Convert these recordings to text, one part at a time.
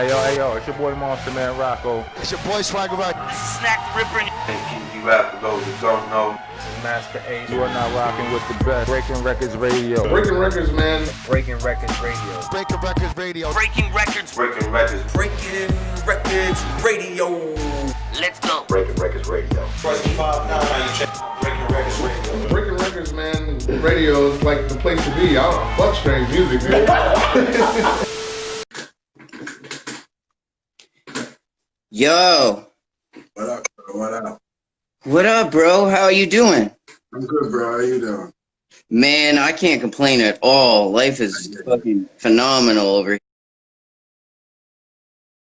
Hey yo, it's your boy Monster Man Rocco. It's your boy Swagger Rock. This is Snack the Ripper. And keep rap for those who don't know. This is Master Ace. You are not rocking with the best. Breaking Records Radio. Breaking Records, man. Breaking Records Radio. Breaking Records Radio. Breaking Records. Breaking Records. Breaking Records Radio. Let's go. Breaking Records Radio. Breaking Records Radio. Breaking Records, man. Radio is like the place to be. I don't know. Fuck strange music, man. Yo. What up, bro? What up? What up, bro? How are you doing? I'm good, bro. How you doing? Man, I can't complain at all. Life is fucking phenomenal over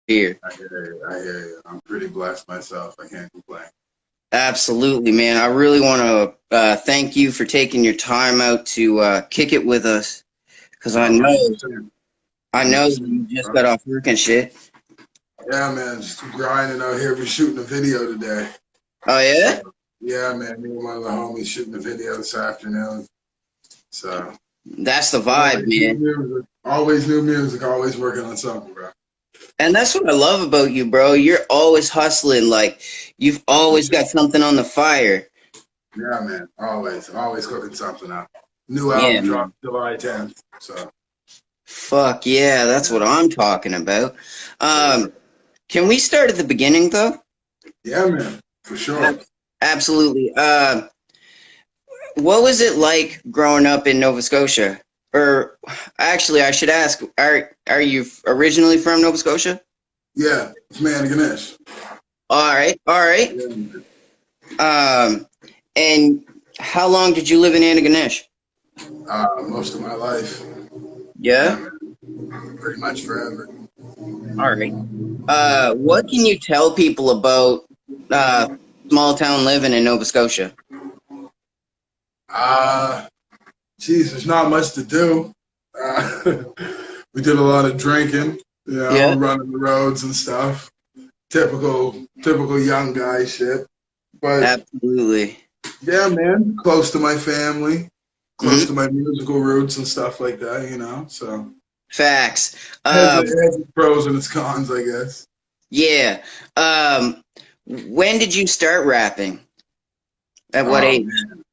here. I hear you. I'm pretty blessed myself. I can't complain. Absolutely, man. I really want to thank you for taking your time out to kick it with us. Because I know you just got off work and shit. Yeah, man. Just grinding out here. We're shooting a video today. Oh, yeah? Yeah, man. Me and one of the homies shooting a video this afternoon. So. That's the vibe, man. Always new music. Always working on something, bro. And that's what I love about you, bro. You're always hustling. Like, you've always got something on the fire. Yeah, man. Always cooking something up. New album dropped July 10th. So. Fuck yeah, that's what I'm talking about. Can we start at the beginning, though? Yeah, man. For sure. Absolutely. What was it like growing up in Nova Scotia? Or actually, I should ask, are you originally from Nova Scotia? Yeah, it's Ganesh. All right. Yeah, and how long did you live in Antigonish? Most of my life. Yeah? Pretty much forever. All right. What can you tell people about small town living in Nova Scotia? Geez, there's not much to do. We did a lot of drinking, running the roads and stuff. Typical young guy shit. But absolutely. Yeah, man. Close to my family, close to my musical roots and stuff like that, so. Facts. It has its pros and its cons, I guess. Yeah. When did you start rapping? At what age? Man.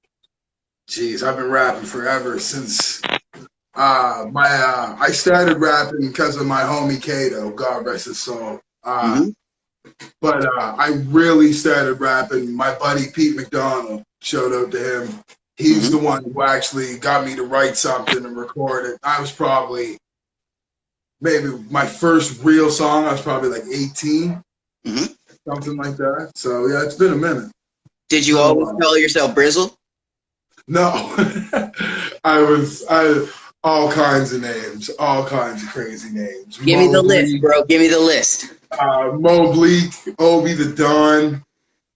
Jeez, I've been rapping forever since I started rapping because of my homie Kato, God rest his soul. But I really started rapping. My buddy Pete McDonald, showed out to him. He's the one who actually got me to write something and record it. I was probably maybe my first real song. I was probably like 18, something like that. So yeah, it's been a minute. Did you always call yourself Brizzle? No, I all kinds of names, all kinds of crazy names. Give me the list, bro. Give me the list. Mo Bleak, Obi the Dawn,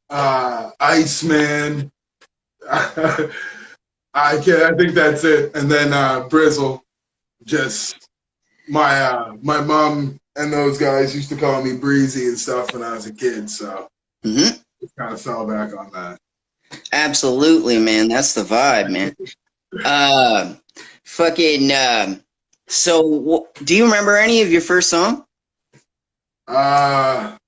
Iceman. I think that's it. And then Brizzle. Just my mom and those guys used to call me Breezy and stuff when I was a kid, so just kind of fell back on that. Absolutely, man. That's the vibe, man. So do you remember any of your first song? No.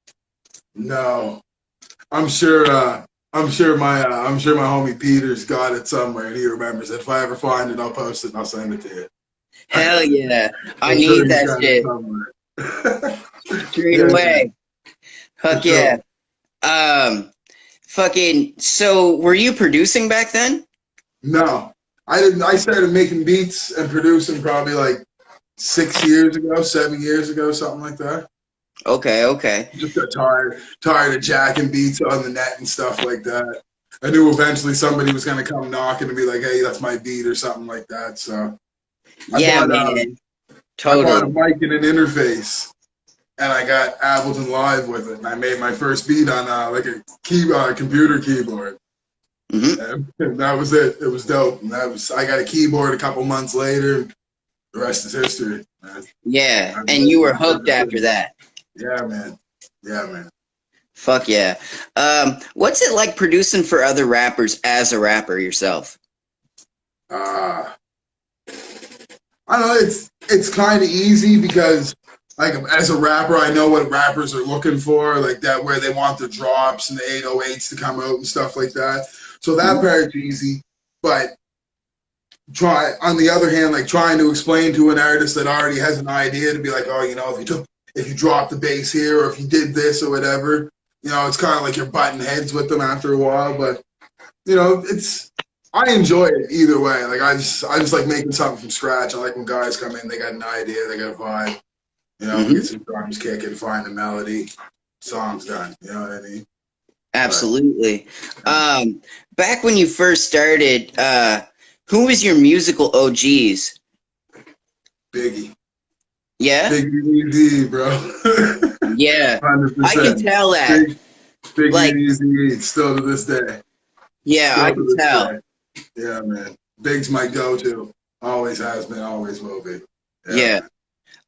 I'm sure my homie Peter's got it somewhere and he remembers it. If I ever find it, I'll post it and I'll send it to you. Hell yeah. I need that shit. Straight away. Fuck yeah. So were you producing back then? No. I didn't. I started making beats and producing probably like 7 years ago, something like that. Okay. Just got tired of jacking beats on the net and stuff like that. I knew eventually somebody was gonna come knocking and be like, "Hey, that's my beat" or something like that. So I bought a mic and an interface, and I got Ableton Live with it. And I made my first beat on like a computer keyboard. And that was it. It was dope. And I got a keyboard a couple months later. The rest is history, man. Yeah, and you were hooked after that. Yeah, man. Fuck yeah. What's it like producing for other rappers as a rapper yourself? I don't know. It's kind of easy because like as a rapper, I know what rappers are looking for, like that where they want the drops and the 808s to come out and stuff like that. So that part's easy. But on the other hand, like trying to explain to an artist that already has an idea to be like, oh, you know, if you drop the bass here or if you did this or whatever, you know, it's kind of like you're butting heads with them after a while. But you know, I enjoy it either way. Like I just like making something from scratch. I like when guys come in, they got an idea, they got a vibe. You know, get some drums kicking, find the melody, song's done. You know what I mean? Absolutely. Back when you first started, who was your musical OGs? Biggie. Yeah? Biggie Easy, bro. Yeah. 100%. I can tell that. Biggie like, Easy, still to this day. Yeah, I can tell. Day. Yeah, man. Big's my go-to. Always has been, always will be. Yeah.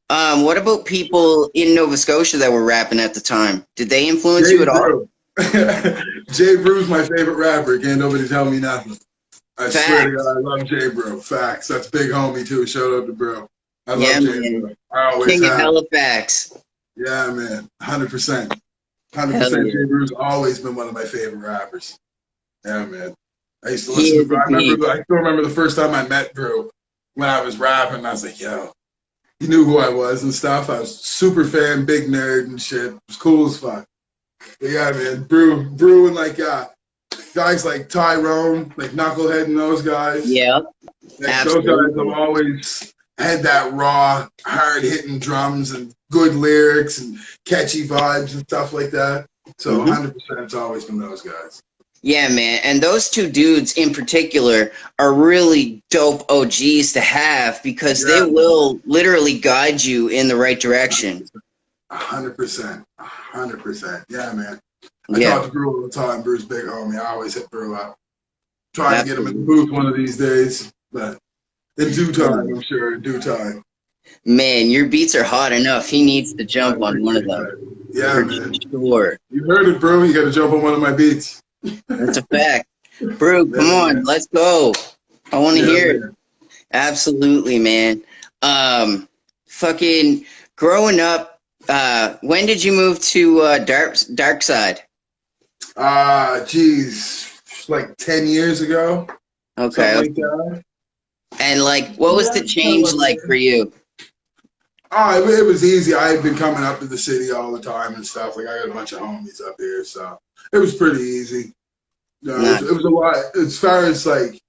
What about people in Nova Scotia that were rapping at the time? Did they influence you at all? J. Brew's my favorite rapper. Can't nobody tell me nothing. I Facts. swear to God, I love J. Brew. Facts. That's big homie too. Shout out to Brew. I love J. Brew. I always King have. of Halifax. Yeah, man. 100%. 100%. J. Brew's always been one of my favorite rappers. Yeah, man. I used to listen to Brew. I still remember the first time I met Brew when I was rapping. I was like, yo. He knew who I was and stuff. I was super fan, big nerd and shit. It was cool as fuck. But yeah, man. Brew and like guys like Tyrone, like Knucklehead and those guys. Yeah. Like, those guys have always had that raw, hard-hitting drums and good lyrics and catchy vibes and stuff like that. So 100% it's always been those guys. Yeah, man. And those two dudes in particular are really dope OGs to have because they will literally guide you in the right direction. 100%. 100%. Yeah, man. I talk to Brew all the time. Brew's big homie. I always hit Brew up. Try to get him in the booth one of these days. But in due time, I'm sure. In due time. Man, your beats are hot enough. He needs to jump on one of them. Yeah, man. Sure. You heard it, Brew. You got to jump on one of my beats. That's a fact. Brew, come on. Let's go. I want to hear it. Absolutely, man. Fucking growing up, when did you move to Dark Side? Geez, like 10 years ago. Okay. Like that. And like, what was the change like for you? Oh, it was easy. I had been coming up to the city all the time and stuff. Like I got a bunch of homies up here, so it was pretty easy. It was a lot. As far as like,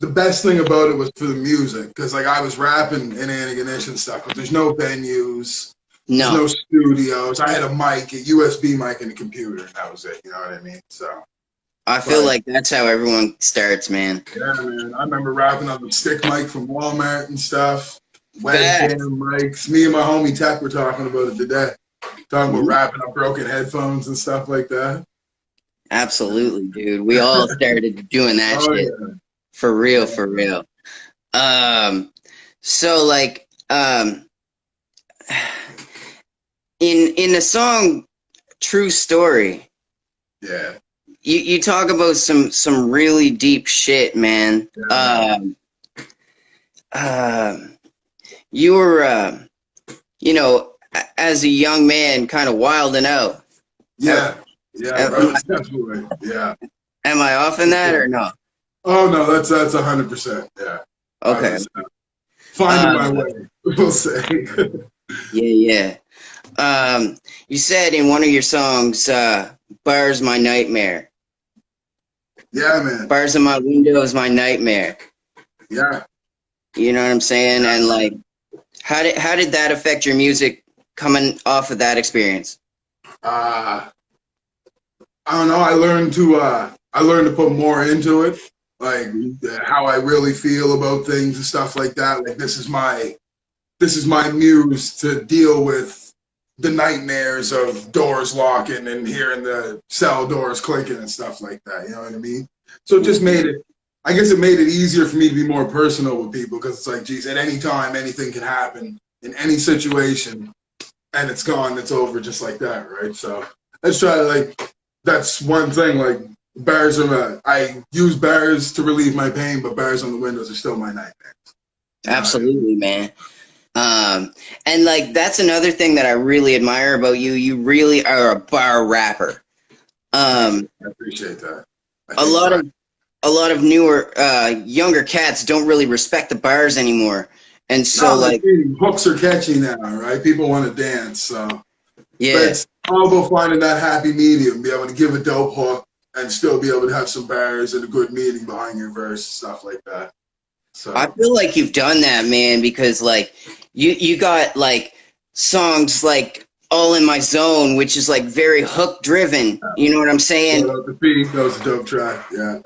the best thing about it was for the music, because like I was rapping in Antigonish and stuff, but there's no venues. There's no studios. I had a mic, a USB mic, and a computer, and that was it. You know what I mean? So I feel like that's how everyone starts, man. Yeah, man. I remember rapping on the stick mic from Walmart and stuff. Webcam mics. Me and my homie Tech were talking about it today. Talking about rapping on broken headphones and stuff like that. Absolutely, dude. We all started doing that shit. Yeah. For real, for real. So like, in the song True Story, yeah, you talk about some really deep shit, man. You were you know, as a young man kind of wilding out. Yeah, definitely. Yeah. Am I off in that or no? Oh no, that's 100%. Yeah. Okay. Finding my way, we'll say. Yeah. You said in one of your songs, "Bars my nightmare." Yeah, man. Bars in my window is my nightmare. Yeah. You know what I'm saying? And like, how did that affect your music coming off of that experience? I don't know. I learned to put more into it, like how I really feel about things and stuff like that. Like this is my muse to deal with the nightmares of doors locking and hearing the cell doors clinking and stuff like that. You know what I mean? So it just made it. I guess it made it easier for me to be more personal with people because it's like, geez, at any time anything can happen in any situation, and it's gone. It's over just like that, right? So let's try to like. That's one thing, like, bars are I use bars to relieve my pain, but bars on the windows are still my nightmares. Absolutely, man. And like that's another thing that I really admire about you. You really are a bar rapper. I appreciate that. A lot of newer, younger cats don't really respect the bars anymore, and so like hooks are catchy now, right? People want to dance, so yeah, it's all about finding that happy medium, be able to give a dope hook and still be able to have some bars and a good meaning behind your verse, stuff like that. So I feel like you've done that, man, because like you got like songs like All in My Zone, which is like very hook driven. You know what I'm saying? The beat, that was a dope track, yeah.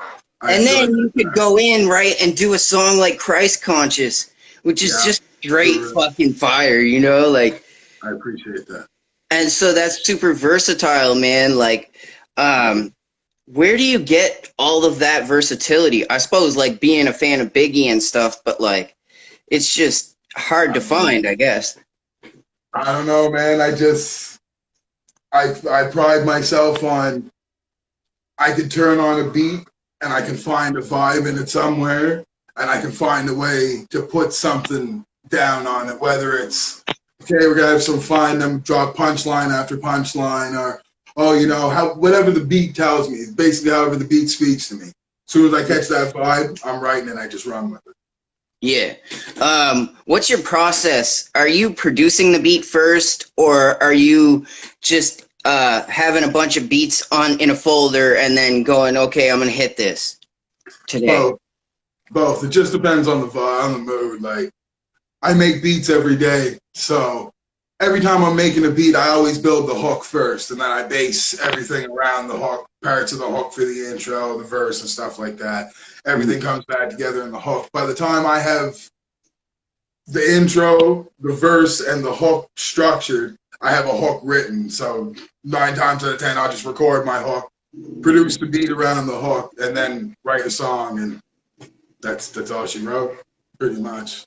And then you could go in, right, and do a song like Christ Conscious, which is just straight fucking fire, you know? Like, I appreciate that. And so that's super versatile, man. Like, where do you get all of that versatility? I suppose, like, being a fan of Biggie and stuff, but, like, it's just hard to find, I guess. I don't know, man. I pride myself on I could turn on a beat and I can find a vibe in it somewhere, and I can find a way to put something down on it, whether it's, okay, we're going to have some fun, and drop punchline after punchline, or, oh, you know, whatever the beat tells me, basically however the beat speaks to me. As soon as I catch that vibe, I'm writing and I just run with it. Yeah. What's your process? Are you producing the beat first, or are you just having a bunch of beats in a folder and then going, okay, I'm gonna hit this today? Both. It just depends on the vibe, on the mood. Like, I make beats every day, so every time I'm making a beat, I always build the hook first, and then I base everything around the hook, parts of the hook for the intro, the verse, and stuff like that. Everything comes back together in the hook. By the time I have the intro, the verse, and the hook structured, I have a hook written. So 9 times out of 10, I'll just record my hook, produce the beat around the hook, and then write a song, and that's all she wrote, pretty much.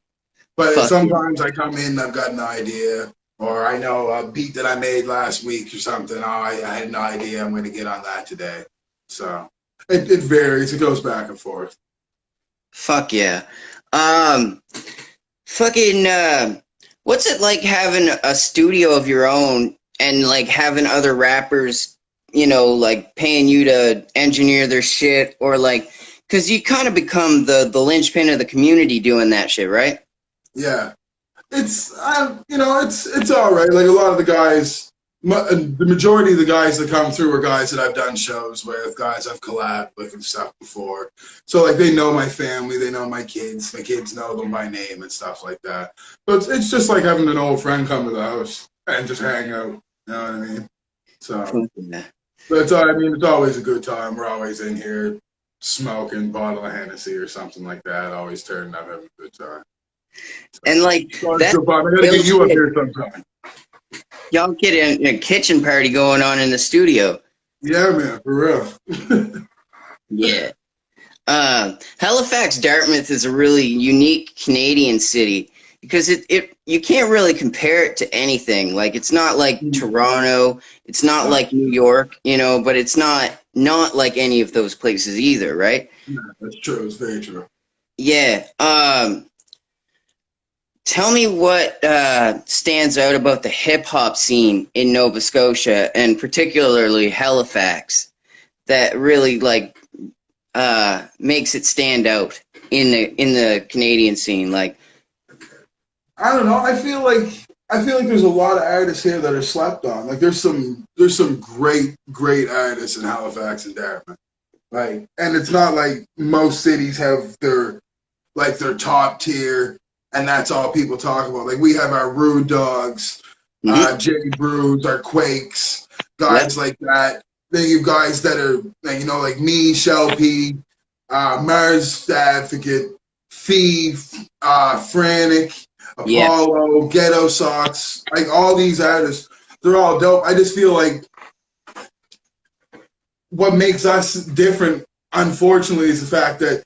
But sometimes I come in, I've got an idea, or I know a beat that I made last week or something. Oh, I had an idea, I'm going to get on that today. So it varies. It goes back and forth. Fuck yeah. What's it like having a studio of your own and like having other rappers, you know, like paying you to engineer their shit, or like, because you kind of become the linchpin of the community doing that shit, right? Yeah, it's it's all right. Like, a lot of the guys, the majority of the guys that come through are guys that I've done shows with, guys I've collabed with and stuff before. So like, they know my family, they know my kids know them by name and stuff like that. But it's just like having an old friend come to the house and just hang out. You know what I mean? So, but it's always a good time. We're always in here smoking, bottle of Hennessy or something like that. Always turning up, having a good time. And like, that's I gotta get you up here sometime. Y'all get a kitchen party going on in the studio. Yeah, man, for real. Yeah. Halifax, Dartmouth is a really unique Canadian city because you can't really compare it to anything. Like, it's not like Toronto, it's not like New York, you know, but it's not like any of those places either, right? Yeah, that's true. It's very true. Yeah. Tell me what stands out about the hip-hop scene in Nova Scotia, and particularly Halifax, that really like makes it stand out in the Canadian scene. Like, I don't know. I feel like there's a lot of artists here that are slept on. Like, there's some great artists in Halifax and Dartmouth. Like, and it's not like most cities have their top tier, and that's all people talk about. Like, we have our Rude Dogs, Jay Brews, our Quakes, guys like that. Then you have guys that are, like me, Shell P, Mars Advocate, Thief, Frantic, Apollo, Ghettosocks, like all these artists, they're all dope. I just feel like what makes us different, unfortunately, is the fact that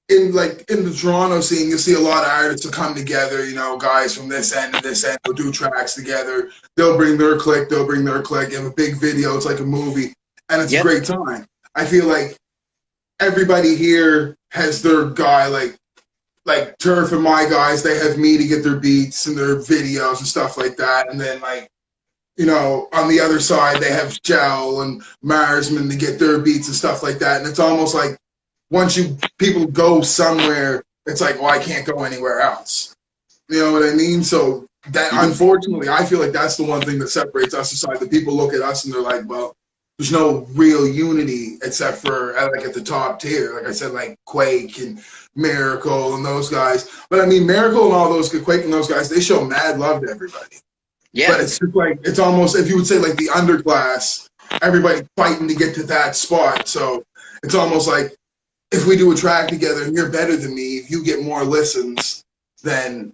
in the Toronto scene, you see a lot of artists that come together, guys from this end to this end will do tracks together. They'll bring their clique, you have a big video, it's like a movie, and it's a great time. I feel like everybody here has their guy, like, like Turf and my guys, they have me to get their beats and their videos and stuff like that. And then like, you know, on the other side, they have Gel and Marsman to get their beats and stuff like that. And it's almost like once people go somewhere, it's like, well, I can't go anywhere else. You know what I mean? So that, unfortunately, I feel like that's the one thing that separates us aside. The people look at us and they're like, well, there's no real unity except for like at the top tier. Like I said, like Quake and Miracle and those guys. But I mean, Miracle and all those, Quake and those guys, they show mad love to everybody. Yeah. But it's just like, it's almost, if you would say like the underclass, everybody fighting to get to that spot. So it's almost like if we do a track together and you're better than me, if you get more listens, then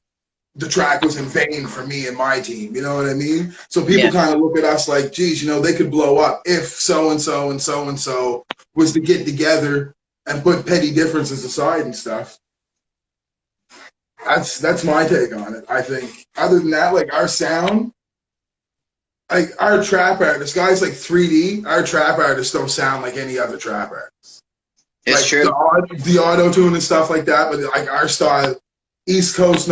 the track was in vain for me and my team. You know what I mean? So people kind of look at us like, geez, you know, they could blow up if so-and-so and so-and-so was to get together and put petty differences aside and stuff. That's my take on it. I think other than that, like our sound, like our trap artists, guys like 3D, our trap artists don't sound like any other trap artists. It's like true. The auto-tune and stuff like that, but like our style, East Coast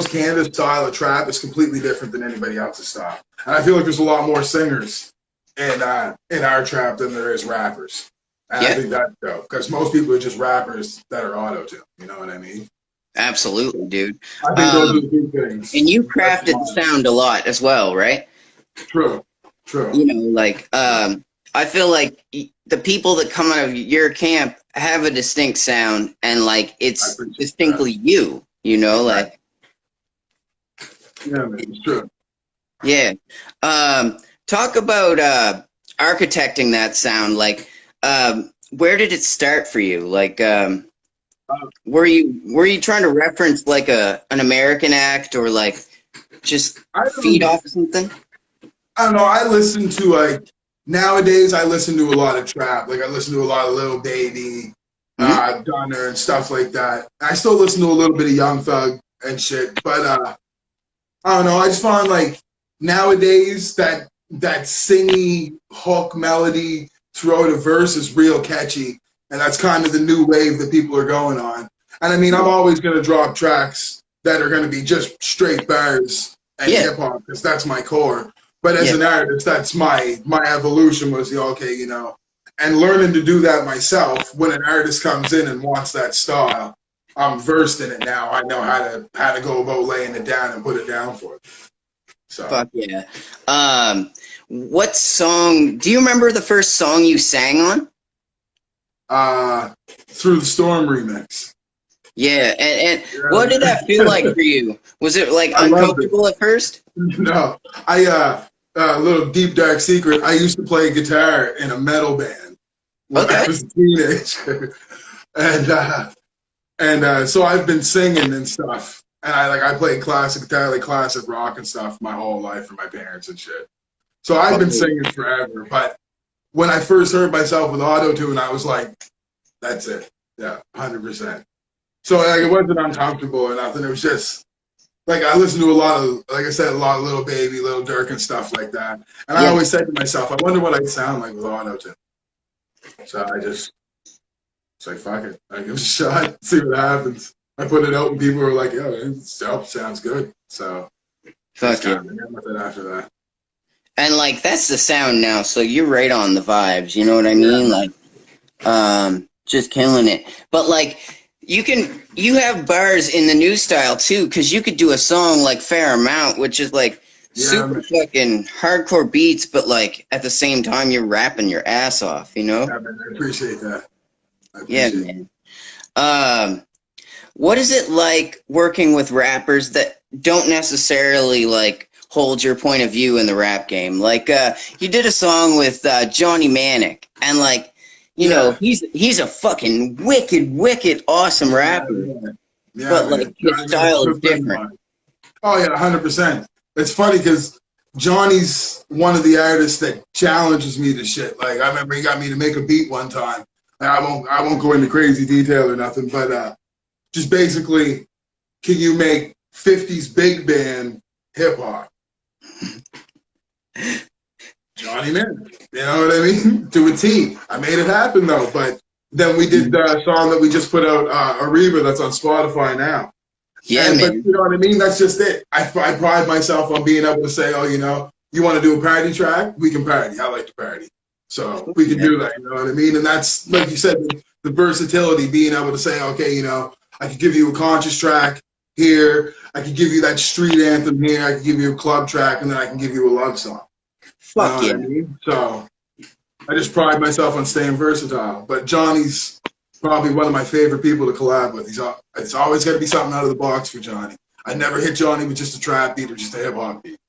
Canada style of trap is completely different than anybody else's style. And I feel like there's a lot more singers in our trap than there is rappers. And I think that's dope, because most people are just rappers that are auto-tune. You know what I mean? Absolutely, dude. I think those are the two things. And you crafted the sound a lot as well, right? True. You know, like, I feel like the people that come out of your camp have a distinct sound, and like it's distinctly you. You know, like. Yeah, man, it's true. Yeah. Talk about architecting that sound. Like, where did it start for you? Like, were you trying to reference like an American act, or like just feed off something? I don't know. I listen to like nowadays. I listen to a lot of trap. Like I listen to a lot of Lil Baby, Gunner, and stuff like that. I still listen to a little bit of Young Thug and shit. But I don't know. I just find like nowadays that singy hook melody throughout a verse is real catchy. And that's kind of the new wave that people are going on. And I mean, I'm always going to drop tracks that are going to be just straight bars and hip hop, because that's my core. But as an artist, that's my evolution was, okay, you know, and learning to do that myself. When an artist comes in and wants that style, I'm versed in it now. I know how to go about laying it down and put it down for it. So. Fuck yeah. What song, do you remember the first song you sang on? Through the Storm remix. Yeah, and what did that feel like for you? Was it like uncomfortable at first? No, a little deep dark secret. I used to play guitar in a metal band when I was a teenager, and so I've been singing and stuff. And I played classic guitar, like classic rock and stuff, my whole life for my parents and shit. So I've been singing forever. But when I first heard myself with auto-tune, I was like, that's it. Yeah, 100%. So like, it wasn't uncomfortable or nothing. It was just, like, I listened to a lot of, like I said, a lot of Lil Baby, Lil Durk and stuff like that. And I always said to myself, I wonder what I'd sound like with auto-tune. So it's like, fuck it. I give it a shot, see what happens. I put it out and people were like, yo, it sounds good. So, fuck yeah. After that. And like that's the sound now, so you're right on the vibes, you know what I mean? Like just killing it. But like you have bars in the new style too, because you could do a song like Fair Amount, which is like super fucking hardcore beats, but like at the same time you're rapping your ass off, you know? Yeah, man, I appreciate that. Man. What is it like working with rappers that don't necessarily like hold your point of view in the rap game? Like you did a song with Johnny Manic, and like you know he's a fucking wicked awesome rapper. Yeah, but like his style is different. Oh yeah, 100%. It's funny because Johnny's one of the artists that challenges me to shit. Like I remember he got me to make a beat one time. Like, I won't go into crazy detail or nothing, but just basically, can you make 50s big band hip hop? Johnny Manic, you know what I mean? To a T. I made it happen though, but Then we did the song that we just put out, Ariba, that's on Spotify now. Yeah, and, man. But you know what I mean? That's just it. I pride myself on being able to say, oh, you know, you want to do a party track? We can party. I like to party. So we can do that, you know what I mean? And that's, like you said, the versatility, being able to say, okay, you know, I could give you a conscious track here. I could give you that street anthem here. I could give you a club track, and then I can give you a love song. Fuck yeah. I mean? So I just pride myself on staying versatile. But Johnny's probably one of my favorite people to collab with. It's always got to be something out of the box for Johnny. I never hit Johnny with just a trap beat or just a hip hop beat.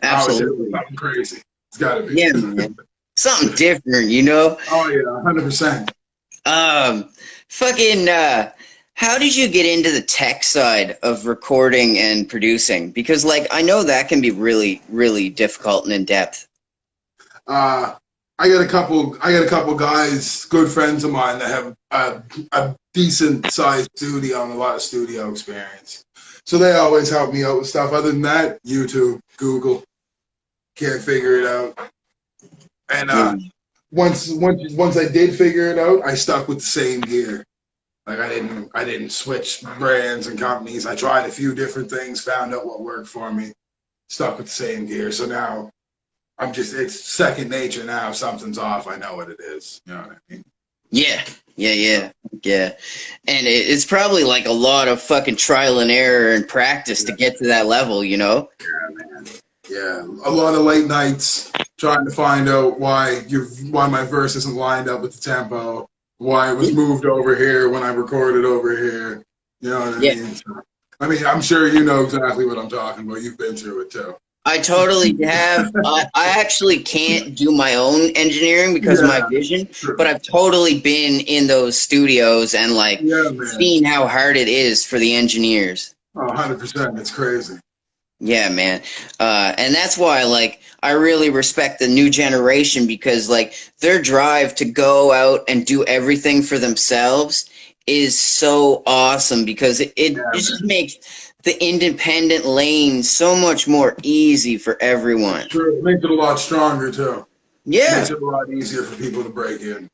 Absolutely. Something crazy. It's got to be. Yeah, man. Something different, you know? Oh, yeah, 100%. How did you get into the tech side of recording and producing? Because, like, I know that can be really, really difficult and in depth. I got a couple guys, good friends of mine, that have a decent sized studio and a lot of studio experience. So they always help me out with stuff. Other than that, YouTube, Google, can't figure it out. And once I did figure it out, I stuck with the same gear. Like I didn't switch brands and companies. I tried a few different things, found out what worked for me, stuck with the same gear. So now it's second nature now. If something's off, I know what it is. You know what I mean? Yeah. And it's probably like a lot of fucking trial and error and practice to get to that level, you know? Yeah, man. Yeah, a lot of late nights trying to find out why my verse isn't lined up with the tempo, why it was moved over here when I recorded over here. You know what I mean? So, I mean, I'm sure you know exactly what I'm talking about. You've been through it too. I totally have. I actually can't do my own engineering because of my vision, but I've totally been in those studios and like seen how hard it is for the engineers. Oh, 100%. It's crazy. Yeah, man. And that's why, like, I really respect the new generation because, like, their drive to go out and do everything for themselves is so awesome because it just makes the independent lane so much more easy for everyone. True. It makes it a lot stronger, too. Yeah. It makes it a lot easier for people to break in.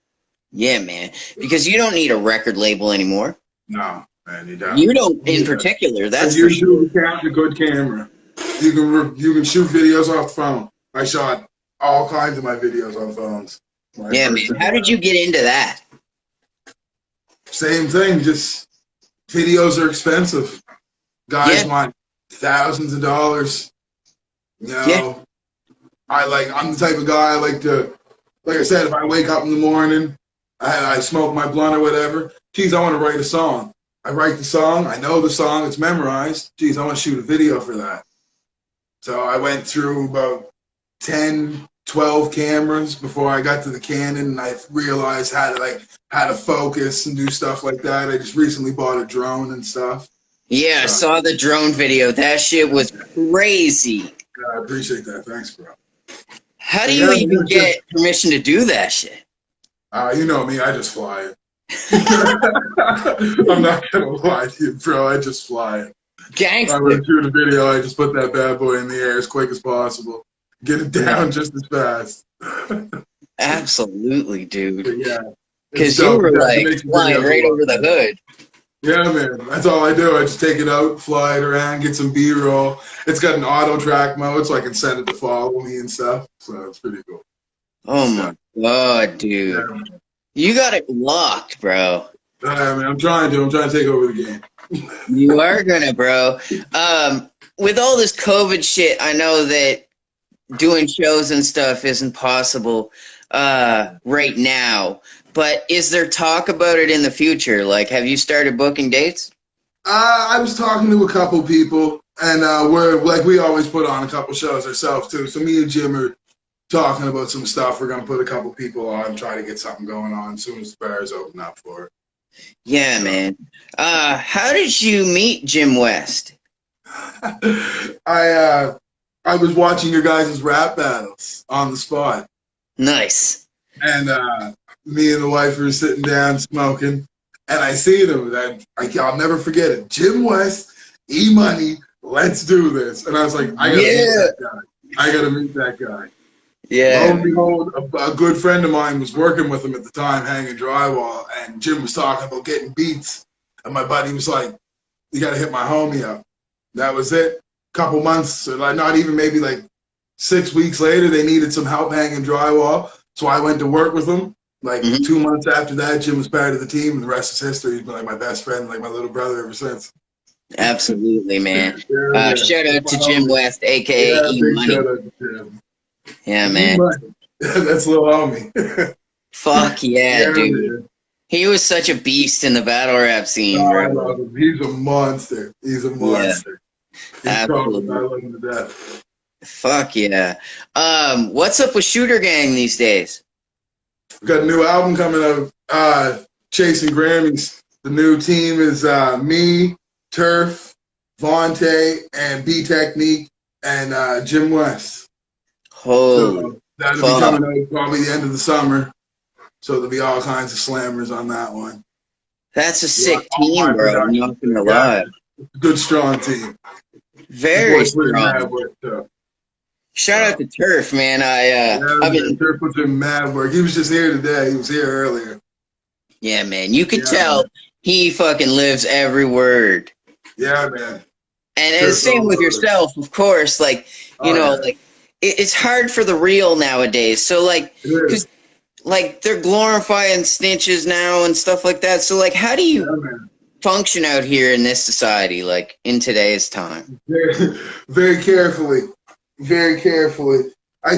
Yeah, man. Because you don't need a record label anymore. No, man, you don't. You don't in particular. That's you for sure. a good camera. You can shoot videos off the phone. I shot all kinds of my videos on phones. Yeah, man. How did you get into that? Same thing. Just videos are expensive. Guys want thousands of dollars. You know, I'm the type of guy I like to, like I said, if I wake up in the morning, I smoke my blunt or whatever. Geez, I want to write a song. I write the song. I know the song. It's memorized. Geez, I want to shoot a video for that. So I went through about 10, 12 cameras before I got to the Canon, and I realized how to focus and do stuff like that. I just recently bought a drone and stuff. Yeah, I saw the drone video. That shit was crazy. I appreciate that. Thanks, bro. How do you even get permission to do that shit? You know me. I just fly it. I'm not going to lie to you, bro. I just fly it. Gangster. I went through the video. I just put that bad boy in the air as quick as possible. Get it down just as fast. Absolutely, dude. Yeah. Because you were like flying right over the hood. Yeah, man. That's all I do. I just take it out, fly it around, get some B-roll. It's got an auto track mode, so I can set it to follow me and stuff. So it's pretty cool. Oh my god, dude. Yeah. You got it locked, bro. I mean, I'm trying to take over the game. You are gonna, bro. With all this COVID shit, I know that doing shows and stuff isn't possible right now. But is there talk about it in the future? Like, have you started booking dates? I was talking to a couple people, and we always put on a couple shows ourselves too. So me and Jim are talking about some stuff. We're gonna put a couple people on, try to get something going on as soon as the bars open up for it. Yeah, man. How did you meet Jim West? I was watching your guys' rap battles on the spot. Nice. And me and the wife were sitting down smoking, and I see them. I'll never forget it. Jim West, E-Money, let's do this. And I was like, I gotta meet that guy. Yeah. Lo and behold, a good friend of mine was working with him at the time, hanging drywall, and Jim was talking about getting beats. And my buddy was like, you got to hit my homie up. That was it. Couple months, or like not even maybe like 6 weeks later, they needed some help hanging drywall. So I went to work with them. Like 2 months after that, Jim was part of the team, and the rest is history. He's been like my best friend, like my little brother ever since. Absolutely, man. Yeah. Shout out to Jim West, aka Yeah, E big Money. shout out to Jim. Yeah, man. That's little homie. Fuck yeah, dude. Man. He was such a beast in the battle rap scene, Oh, I bro. love him. He's a monster. He's a monster. He's absolutely. I love him to death. Fuck yeah. What's up with Shooter Gang these days? Got a new album coming out, Chasing Grammys. The new team is me, Turf, Vontae, and B Technique, and Jim West. Holy That'll fuck. be coming out probably the end of the summer. So there'll be all kinds of slammers on that one. That's a sick team, bro. I'm not gonna lie. Good, strong team. Very Boys put in strong. mad work, too. Shout out to Turf, man. I've been, Turf puts in mad work. He was just here today. He was here earlier. yeah, man. You could Yeah, tell man. he fucking lives every word. Yeah, man. And Turf same all with over. yourself, of course. Like, you know, Yeah. like it's hard for the real nowadays. So like, It is. because like they're glorifying snitches now and stuff like that. So like, how do you Yeah, man. function out here in this society, like in today's time? Very, very carefully. Very carefully. I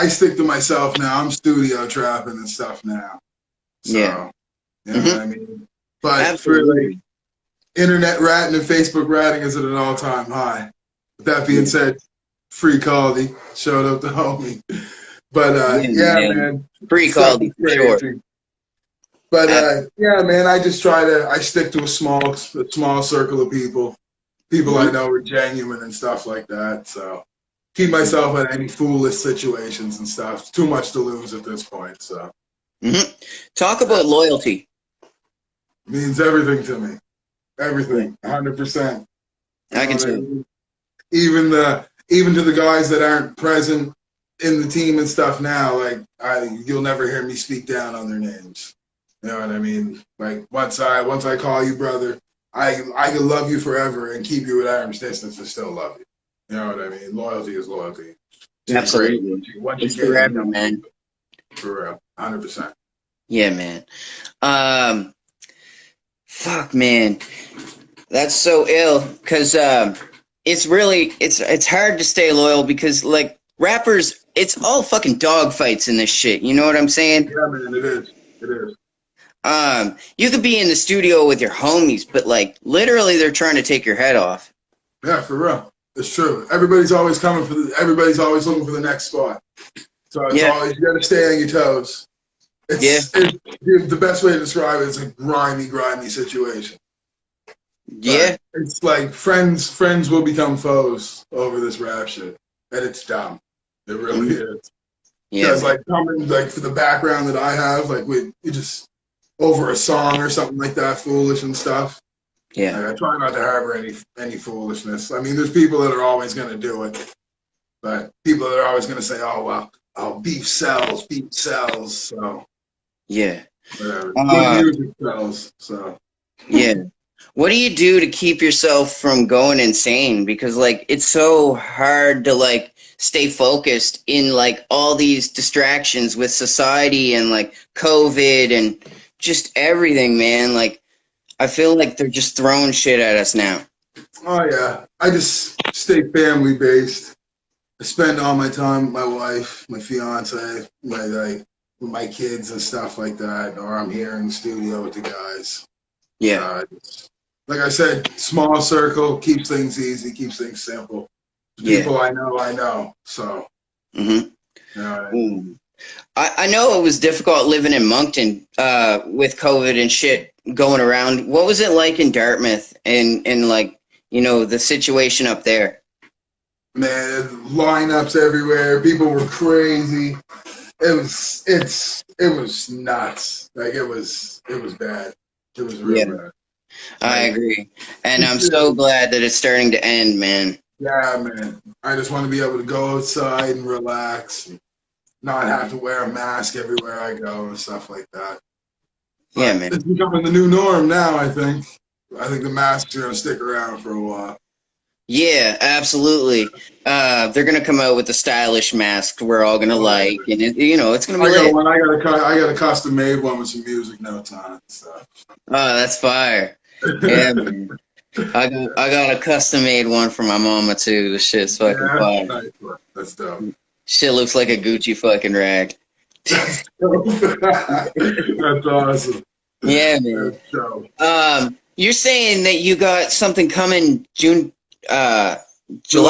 stick to myself now. I'm studio trapping and stuff now. So, Yeah. you know what I mean? But Absolutely. for like internet ratting and Facebook ratting is at an all-time high. With that being said, free Caldy. Showed up to homie. But Yeah, yeah, man. man. Free Stuff Caldy, is for sure. crazy. But yeah, man, I stick to a small circle of people. People I know are genuine and stuff like that. So keep myself out of any foolish situations and stuff. It's too much to lose at this point. So Talk about loyalty. means everything to me. Everything. 100%. I can You know what tell. mean? Even to the guys that aren't present in the team and stuff now, like you'll never hear me speak down on their names. You know what I mean? Like once I call you brother, I can love you forever and keep you at arm's distance and still love you. You know what I mean? Loyalty is loyalty. It's Absolutely. great. Once you It's get it, forever, you know, man. for real, 100%. Yeah, man. Fuck, man. That's so ill because it's really it's hard to stay loyal because like rappers, it's all fucking dog fights in this shit. You know what I'm saying? Yeah, man, it is. It is. You could be in the studio with your homies, but like literally they're trying to take your head off. Yeah, for real. It's true. Everybody's always everybody's always looking for the next spot. So it's always, you got to stay on your toes. The best way to describe it is a grimy situation. Yeah. But it's like friends will become foes over this rap shit. And it's dumb. It really is. Yeah. Because like coming like for the background that I have, like you just over a song or something like that, foolish and stuff. Yeah. Like, I try not to harbor any foolishness. I mean, there's people that are always going to do it, but people that are always going to say, "Oh well, beef sells." So Yeah. whatever. Good music sells. So Yeah. What do you do to keep yourself from going insane? Because like it's so hard to like stay focused in like all these distractions with society and like COVID and just everything, man. Like I feel like they're just throwing shit at us now. oh yeah, I just stay family based. I spend all my time with my wife, my fiance, with my kids and stuff like that, or I'm here in the studio with the guys. Yeah. Like I said, small circle keeps things easy, keeps things simple. Yeah. People I know. So, I know it was difficult living in Moncton with COVID and shit going around. What was it like in Dartmouth and like, you know, the situation up there? man, lineups everywhere. People were crazy. It was nuts. Like it was bad. It was real bad. I agree. And I'm so glad that it's starting to end, man. Yeah, man. I just want to be able to go outside and relax and not have to wear a mask everywhere I go and stuff like that. Yeah, man. It's becoming the new norm now, I think. I think the masks are going to stick around for a while. Yeah, absolutely. They're gonna come out with a stylish mask we're all gonna like, and it's gonna be I got lit. one. I got a custom made one with some music notes on it. So. Oh, that's fire. Yeah, man. I got a custom made one for my mama too. The shit's fucking fire. Nice. That's dope. Shit looks like a Gucci fucking rag. That's awesome. Yeah, man. You're saying that you got something coming July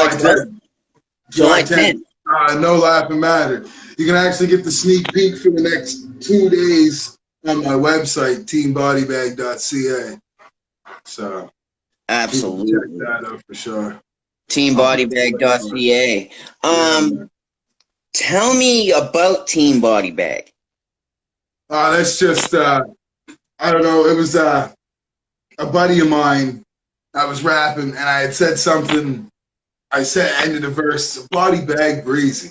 10th. July 10th. No Laughing Matter. You can actually get the sneak peek for the next 2 days on my website, teambodybag.ca. So Absolutely. check that out for sure. Teambodybag.ca. Tell me about Team Body Bag. That's just I don't know. It was a buddy of mine. I was rapping and I had said something. I said, ended a verse, body bag breezy.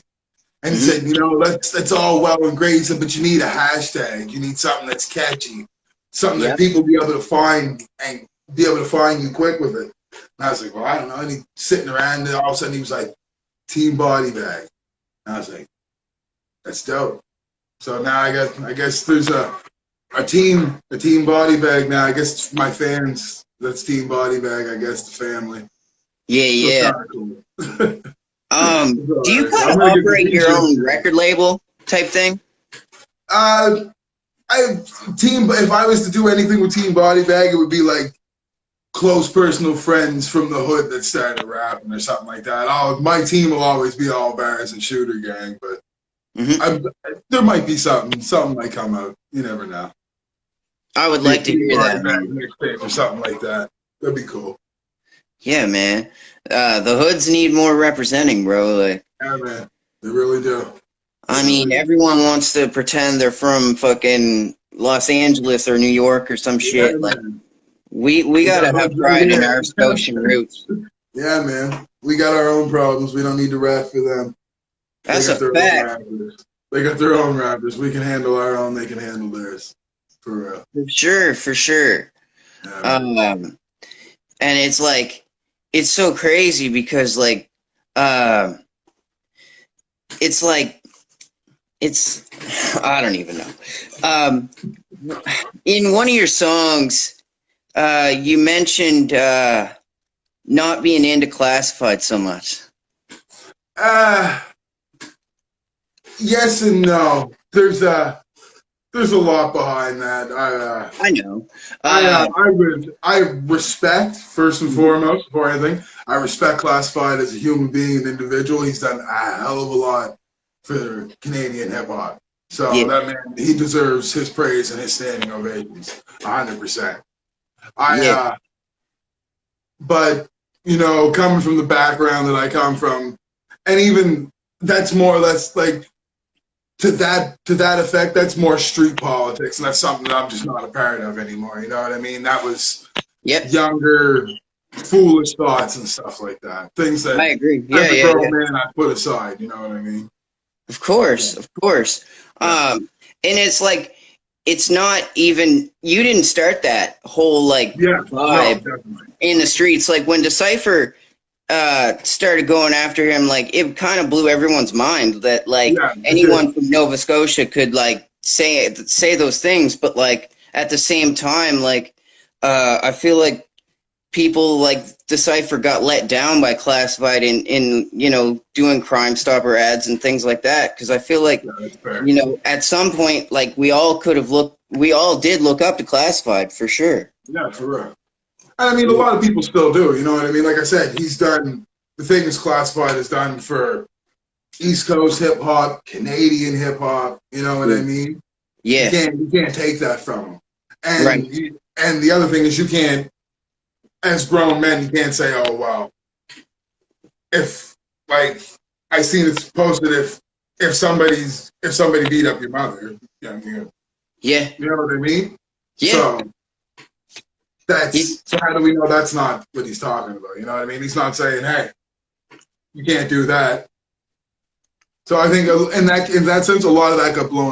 And he said, that's all well and great, but you need a hashtag. You need something that's catchy, something that people be able to find and be able to find you quick with it. And I was like, well, I don't know. And he's sitting around and all of a sudden he was like, Team Body Bag. And I was like, that's dope. So now I guess there's a team Body Bag now. I guess my fans, that's Team Body Bag, I guess the family. Yeah. So cool. Do you kind of operate your own record label type thing? If I was to do anything with Team Body Bag, it would be like close personal friends from the hood that started rapping or something like that. My team will always be all Bars and Shooter Gang, but there might be something might come out. You never know. I would like to hear that, man. Mixtape or something like that. That'd be cool. Yeah, man. The hoods need more representing, bro. Like, yeah, man. They really do. I mean, everyone wants to pretend they're from fucking Los Angeles or New York or some shit. Like, we gotta have pride in our Scotian roots. Yeah, man. We got our own problems. We don't need to rap for them. That's a fact. They got their own rappers. We can handle our own. They can handle theirs. For real. For sure. Yeah, and it's like, it's so crazy because like, it's I don't even know. In one of your songs, you mentioned not being into classified so much. Yes and no. There's a lot behind that. I know. I respect, first and foremost, before anything, I respect Classified as a human being and individual. He's done a hell of a lot for Canadian hip hop. So that man, he deserves his praise and his standing ovations, 100%. But coming from the background that I come from, and even that's more or less like to that effect, that's more street politics, and that's something that I'm just not a part of anymore. You know what I mean? That was younger, foolish thoughts and stuff like that. Things that I agree. as a grown man, I put aside. You know what I mean? Of course. And it's like, it's not even, you didn't start that whole vibe in the streets. Like when Decipher started going after him, like it kind of blew everyone's mind that anyone from Nova Scotia could like say those things, but like at the same time, like I feel like people like Decipher got let down by Classified in doing Crime Stopper ads and things like that, because I feel like at some point, like we all did look up to Classified for sure. Yeah, for real. I mean, a lot of people still do, you know what I mean? Like I said, he's done the things Classified has done for East Coast hip hop, Canadian hip hop, you know what I mean? Yeah. You can't take that from him. And and the other thing is, you can't, as grown men, you can't say, oh, well, if, like, I seen it's posted, if somebody beat up your mother, you know what I mean? Yeah. So how do we know that's not what he's talking about? You know what I mean? He's not saying, hey, you can't do that. So I think in that sense, a lot of that got blown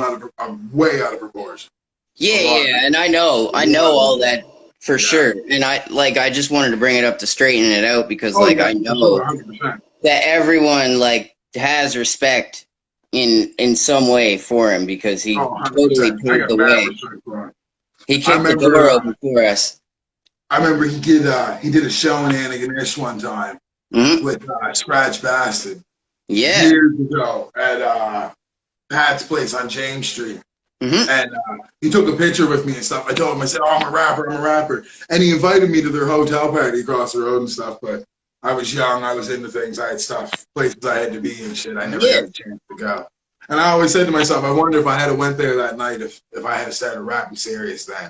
way out of proportion. Yeah, and I know all that for sure. And I just wanted to bring it up to straighten it out because I know 100%. that everyone like has respect in some way for him because he totally paved the way. He kicked the door open for us. I remember he did a show in Antigonish one time with Scratch Bastard. Yeah. Years ago at Pat's place on James Street. And he took a picture with me and stuff. I told him, I said, "Oh, I'm a rapper." And he invited me to their hotel party across the road and stuff, but I was young, I was into things, I had stuff, places I had to be and shit. I never had a chance to go. And I always said to myself, I wonder if I had went there that night, if I had started rapping serious then.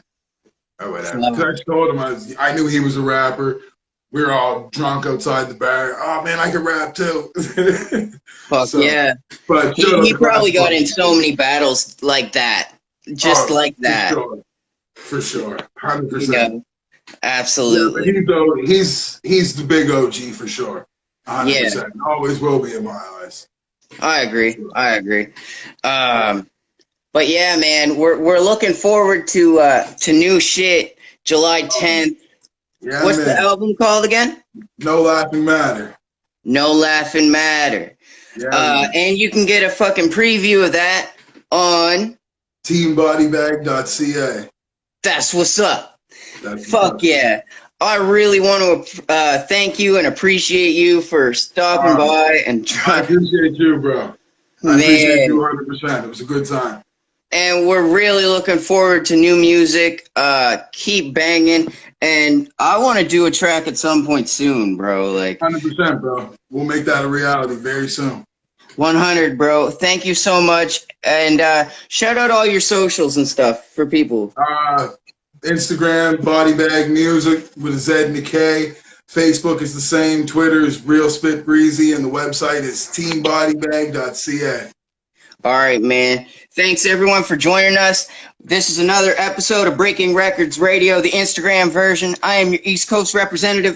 Or whatever. Because I told him I knew he was a rapper. We were all drunk outside the bar. Oh man, I can rap too. Fuck so, yeah. But he probably got in so many battles like that. Just like that. For sure. 100%. Yeah, absolutely. Yeah, he's the big OG for sure. 100%. Yeah. Always will be in my eyes. I agree. But yeah, man, we're looking forward to new shit. July 10th. Yeah, what's the album called again? No Laughing Matter. No Laughing Matter. Yeah, and you can get a fucking preview of that on teambodybag.ca. That's what's up. Fuck yeah. I really want to thank you and appreciate you for stopping by and I appreciate you, bro. I appreciate you 100%. It was a good time. And we're really looking forward to new music. Keep banging. And I want to do a track at some point soon, bro. 100%, bro. We'll make that a reality very soon. 100, bro. Thank you so much. And shout out all your socials and stuff for people. Instagram, Bodybag Music with a Z and a K. Facebook is the same. Twitter is Real Spit Breezy. And the website is teambodybag.ca. All right, man. Thanks, everyone, for joining us. This is another episode of Breaking Records Radio, the Instagram version. I am your East Coast representative,